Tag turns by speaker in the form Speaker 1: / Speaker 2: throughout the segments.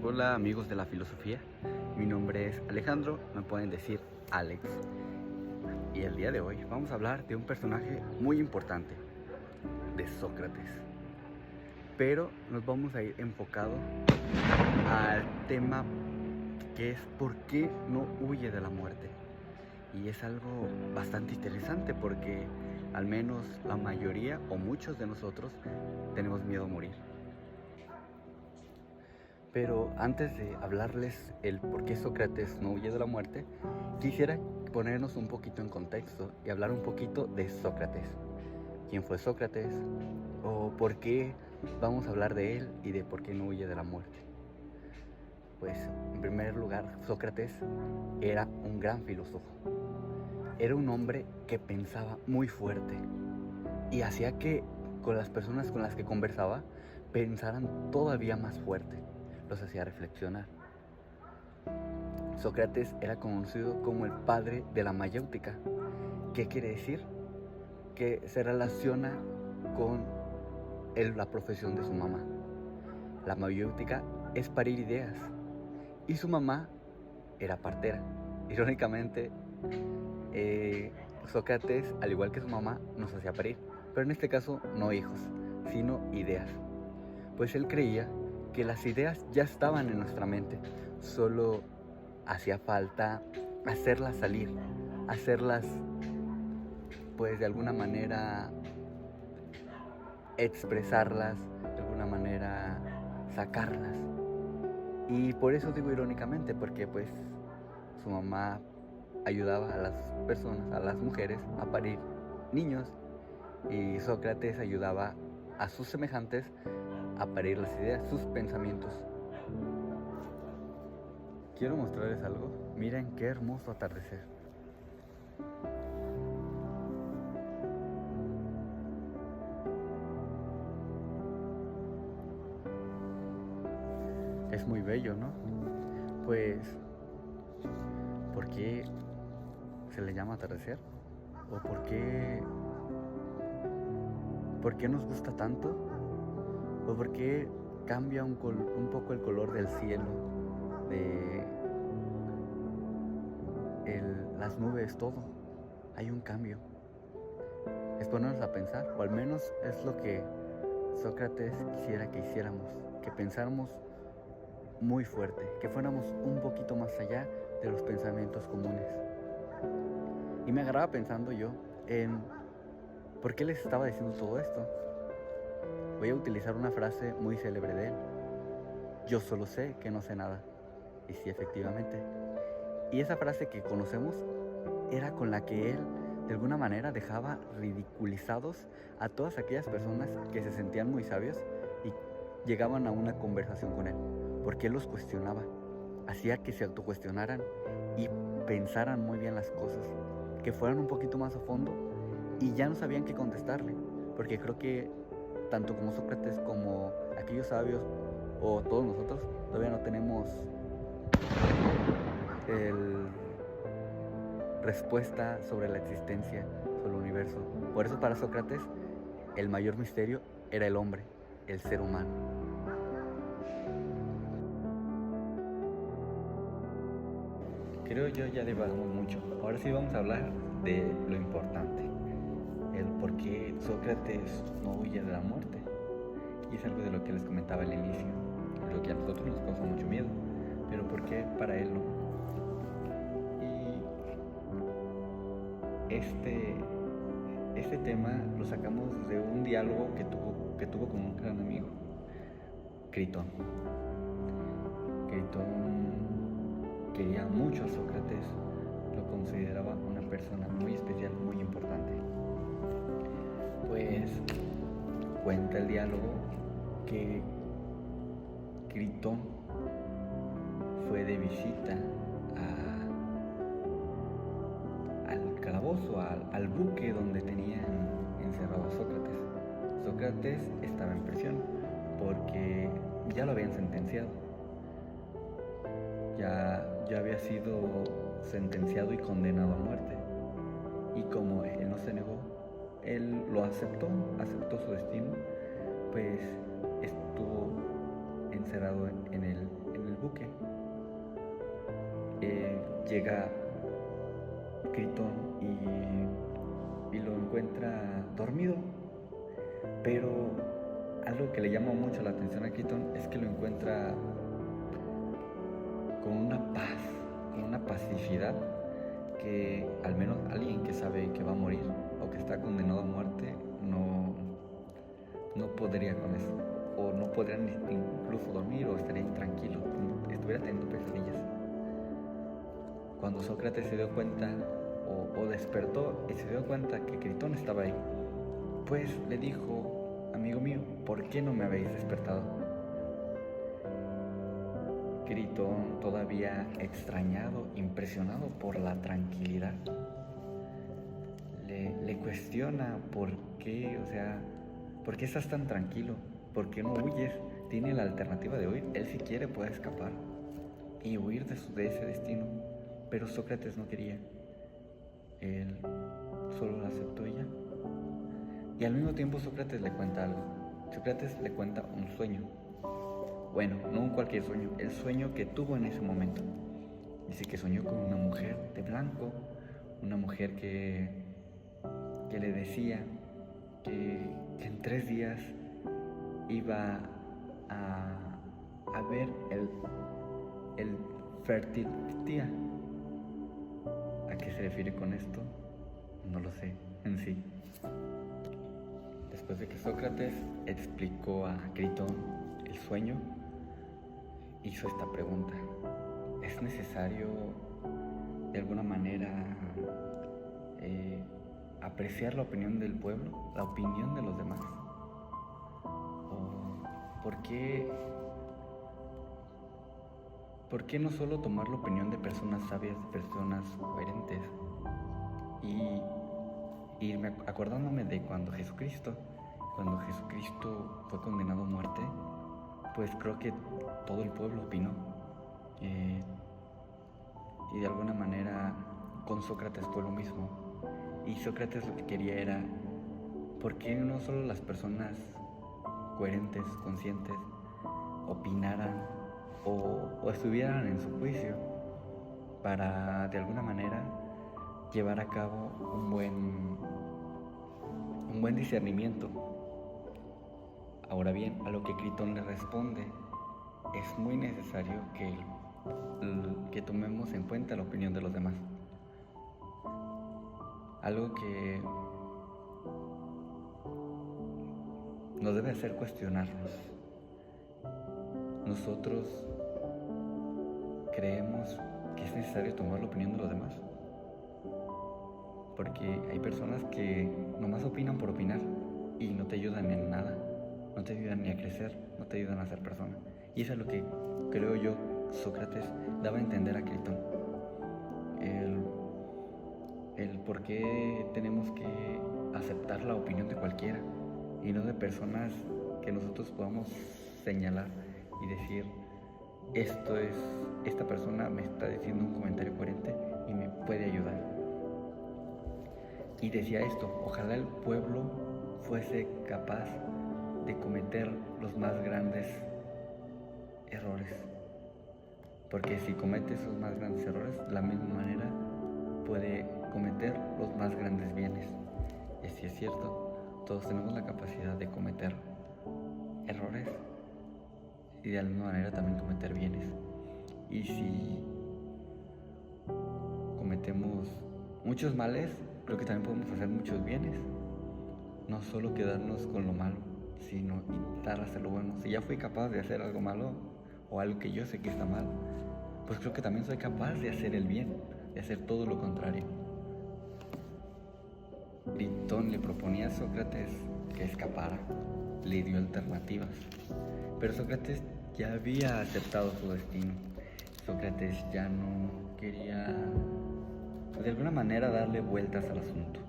Speaker 1: Hola amigos de la filosofía, mi nombre es Alejandro, me pueden decir Alex. Y el día de hoy vamos a hablar de un personaje muy importante, de Sócrates. Pero nos vamos a ir enfocado al tema que es por qué no huye de la muerte. Y es algo bastante interesante porque al menos la mayoría o muchos de nosotros tenemos miedo a morir. Pero antes de hablarles el por qué Sócrates no huye de la muerte, quisiera ponernos un poquito en contexto y hablar un poquito de Sócrates. ¿Quién fue Sócrates? ¿O por qué vamos a hablar de él y de por qué no huye de la muerte? Pues, en primer lugar, Sócrates era un gran filósofo. Era un hombre que pensaba muy fuerte y hacía que con las personas con las que conversaba pensaran todavía más fuerte. Los hacía reflexionar. Sócrates era conocido como el padre de la mayéutica. ¿Qué quiere decir? Que se relaciona con la profesión de su mamá. La mayéutica es parir ideas y su mamá era partera. Irónicamente, Sócrates, al igual que su mamá, nos hacía parir, pero en este caso no hijos, sino ideas. Pues él creía que las ideas ya estaban en nuestra mente, solo hacía falta hacerlas salir, hacerlas, pues de alguna manera expresarlas, de alguna manera sacarlas. Y por eso digo irónicamente, porque pues su mamá ayudaba a las personas, a las mujeres, a parir niños, y Sócrates ayudaba a sus semejantes a parir las ideas, sus pensamientos. Quiero mostrarles algo. Miren qué hermoso atardecer. Es muy bello, ¿no? Pues, ¿por qué se le llama atardecer? ¿O por qué nos gusta tanto? ¿O por qué cambia un poco el color del cielo, de las nubes, todo? Hay un cambio. Es ponernos a pensar, o al menos es lo que Sócrates quisiera que hiciéramos, que pensáramos muy fuerte, que fuéramos un poquito más allá de los pensamientos comunes. Y me agarraba pensando yo en por qué les estaba diciendo todo esto. Voy a utilizar una frase muy célebre de él. Yo solo sé que no sé nada. Y sí, efectivamente. Y esa frase que conocemos era con la que él, de alguna manera, dejaba ridiculizados a todas aquellas personas que se sentían muy sabios y llegaban a una conversación con él, porque él los cuestionaba, hacía que se autocuestionaran y pensaran muy bien las cosas, que fueran un poquito más a fondo y ya no sabían qué contestarle, porque creo que tanto como Sócrates como aquellos sabios o todos nosotros todavía no tenemos respuesta sobre la existencia, sobre el universo. Por eso para Sócrates el mayor misterio era el hombre, el ser humano. Creo yo ya divagamos mucho. Ahora sí vamos a hablar de lo importante, el por qué Sócrates no huye de la muerte. Y es algo de lo que les comentaba al inicio, lo que a nosotros nos causa mucho miedo, pero por qué para él no. Y este tema lo sacamos de un diálogo que tuvo con un gran amigo, Critón. Critón quería mucho a Sócrates, lo consideraba una persona muy especial, muy importante. Pues cuenta el diálogo que Critón fue de visita al calabozo, al buque donde tenían encerrado a Sócrates. Sócrates estaba en prisión porque ya lo habían sentenciado. Ya había sido sentenciado y condenado a muerte. Y como él no se negó, él lo aceptó su destino, pues estuvo encerrado en el buque. Llega Critón y lo encuentra dormido, pero algo que le llama mucho la atención a Critón es que lo encuentra con una paz, con una pacificidad que al menos alguien que sabe que va a morir o que está condenado a muerte no podría con eso, o no podría incluso dormir, o estaría intranquilo, estuviera teniendo pesadillas. Cuando Sócrates se dio cuenta o despertó y se dio cuenta que Critón estaba ahí, pues le dijo: amigo mío, ¿por qué no me habéis despertado? Critón, todavía extrañado, impresionado por la tranquilidad, le cuestiona por qué, ¿por qué estás tan tranquilo? ¿Por qué no huyes? Tiene la alternativa de huir. Él, si quiere, puede escapar y huir de ese destino. Pero Sócrates no quería. Él solo lo aceptó y ya. Y al mismo tiempo Sócrates le cuenta algo. Sócrates le cuenta un sueño. Bueno, no un cualquier sueño, el sueño que tuvo en ese momento. Dice que soñó con una mujer de blanco, una mujer que le decía que en 3 días iba a ver el fértil día. ¿A qué se refiere con esto? No lo sé en sí. Después de que Sócrates explicó a Critón el sueño, hizo esta pregunta: ¿es necesario de alguna manera apreciar la opinión del pueblo, la opinión de los demás? ¿O por qué no solo tomar la opinión de personas sabias, de personas coherentes? Y acordándome de cuando Jesucristo fue condenado a muerte, pues creo que todo el pueblo opinó. Y de alguna manera con Sócrates fue lo mismo. Y Sócrates lo que quería era: ¿por qué no solo las personas coherentes, conscientes, opinaran o estuvieran en su juicio para de alguna manera llevar a cabo un buen discernimiento? Ahora bien, a lo que Critón le responde: es muy necesario que tomemos en cuenta la opinión de los demás. Algo que nos debe hacer cuestionarnos. Nosotros creemos que es necesario tomar la opinión de los demás, porque hay personas que nomás opinan por opinar y no te ayudan en nada, no te ayudan ni a crecer, no te ayudan a ser persona. Y eso es lo que creo yo Sócrates daba a entender a Critón: el por qué tenemos que aceptar la opinión de cualquiera y no de personas que nosotros podamos señalar y decir: esta persona me está diciendo un comentario coherente y me puede ayudar. Y decía esto: ojalá el pueblo fuese capaz de cometer los más grandes errores, porque si comete esos más grandes errores, de la misma manera puede cometer los más grandes bienes. Y así es cierto, todos tenemos la capacidad de cometer errores y de la misma manera también cometer bienes. Y si cometemos muchos males, creo que también podemos hacer muchos bienes. No solo quedarnos con lo malo, sino intentar hacer lo bueno. Si ya fui capaz de hacer algo malo o algo que yo sé que está mal, pues creo que también soy capaz de hacer el bien, de hacer todo lo contrario. Critón le proponía a Sócrates que escapara, le dio alternativas, pero Sócrates ya había aceptado su destino. Sócrates ya no quería, de alguna manera, darle vueltas al asunto.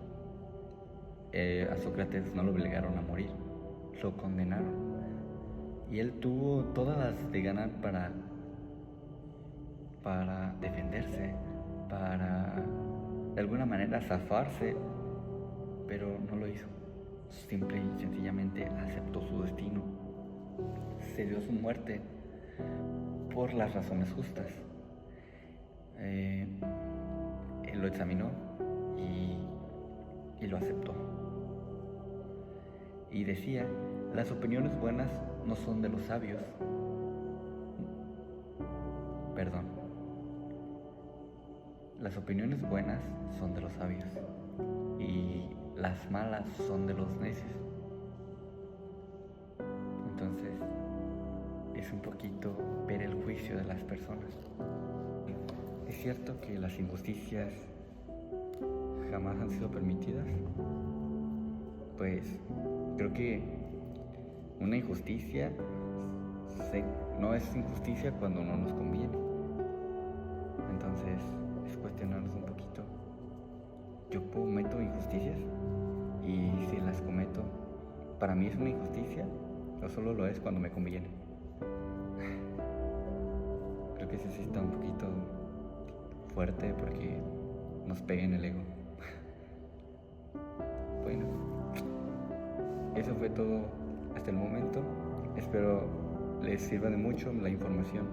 Speaker 1: A Sócrates no lo obligaron a morir, lo condenaron, y él tuvo todas las de ganar para defenderse, para de alguna manera zafarse, pero no lo hizo. Simple y sencillamente aceptó su destino, se dio su muerte, por las razones justas. Él lo examinó y lo aceptó. Y decía, las opiniones buenas no son de los sabios. Perdón. Las opiniones buenas son de los sabios y las malas son de los necios. Entonces, es un poquito ver el juicio de las personas. Es cierto que las injusticias jamás han sido permitidas. Pues creo que una injusticia no es injusticia cuando no nos conviene. Entonces es cuestionarnos un poquito. Yo cometo injusticias y si las cometo, para mí es una injusticia o solo lo es cuando me conviene. Creo que sí está un poquito fuerte porque nos pega en el ego. Bueno, eso fue todo hasta el momento. Espero les sirva de mucho la información.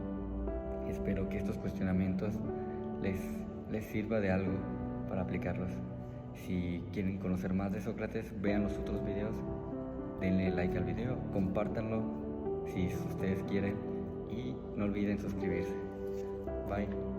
Speaker 1: Espero que estos cuestionamientos les sirva de algo para aplicarlos. Si quieren conocer más de Sócrates, vean los otros videos, denle like al video, compártanlo si ustedes quieren y no olviden suscribirse. Bye.